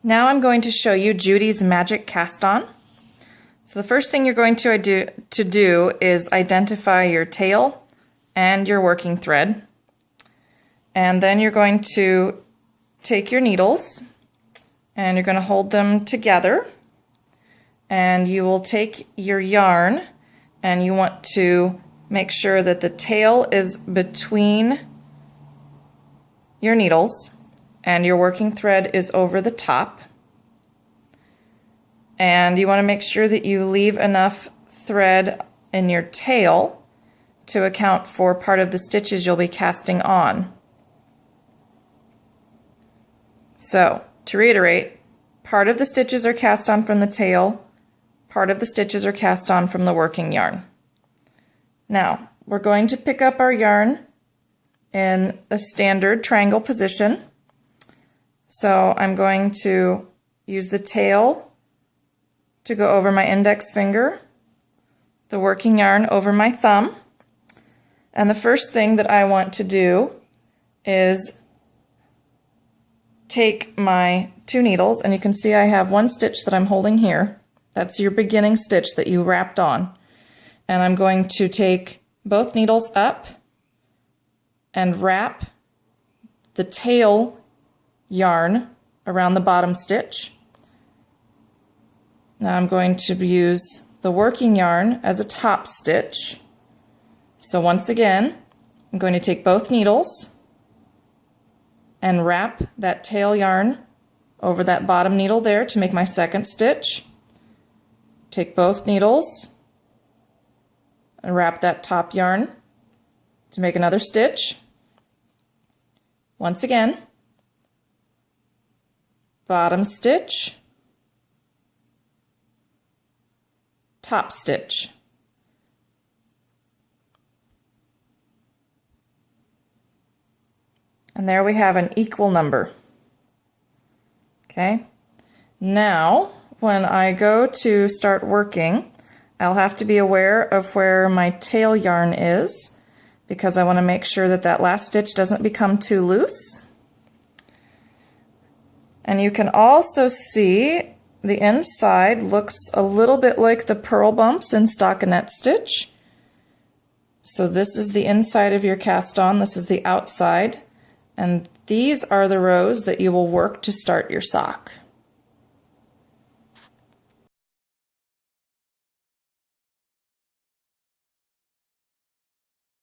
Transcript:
Now I'm going to show you Judy's magic cast on. So the first thing you're going to do is identify your tail and your working thread. And then you're going to take your needles and you're going to hold them together. And you will take your yarn and you want to make sure that the tail is between your needles and your working thread is over the top. And you want to make sure that you leave enough thread in your tail to account for part of the stitches you'll be casting on. So, to reiterate, part of the stitches are cast on from the tail, part of the stitches are cast on from the working yarn. Now, we're going to pick up our yarn in a standard triangle position. So I'm going to use the tail to go over my index finger, the working yarn over my thumb, and the first thing that I want to do is take my two needles, and you can see I have one stitch that I'm holding here. That's your beginning stitch that you wrapped on. And I'm going to take both needles up and wrap the tail yarn around the bottom stitch. Now I'm going to use the working yarn as a top stitch. So once again, I'm going to take both needles and wrap that tail yarn over that bottom needle there to make my second stitch. Take both needles and wrap that top yarn to make another stitch. Once again, bottom stitch, top stitch. And there we have an equal number. Okay, now when I go to start working, I'll have to be aware of where my tail yarn is because I want to make sure that that last stitch doesn't become too loose. And you can also see the inside looks a little bit like the purl bumps in stockinette stitch. So this is the inside of your cast on, this is the outside, and these are the rows that you will work to start your sock.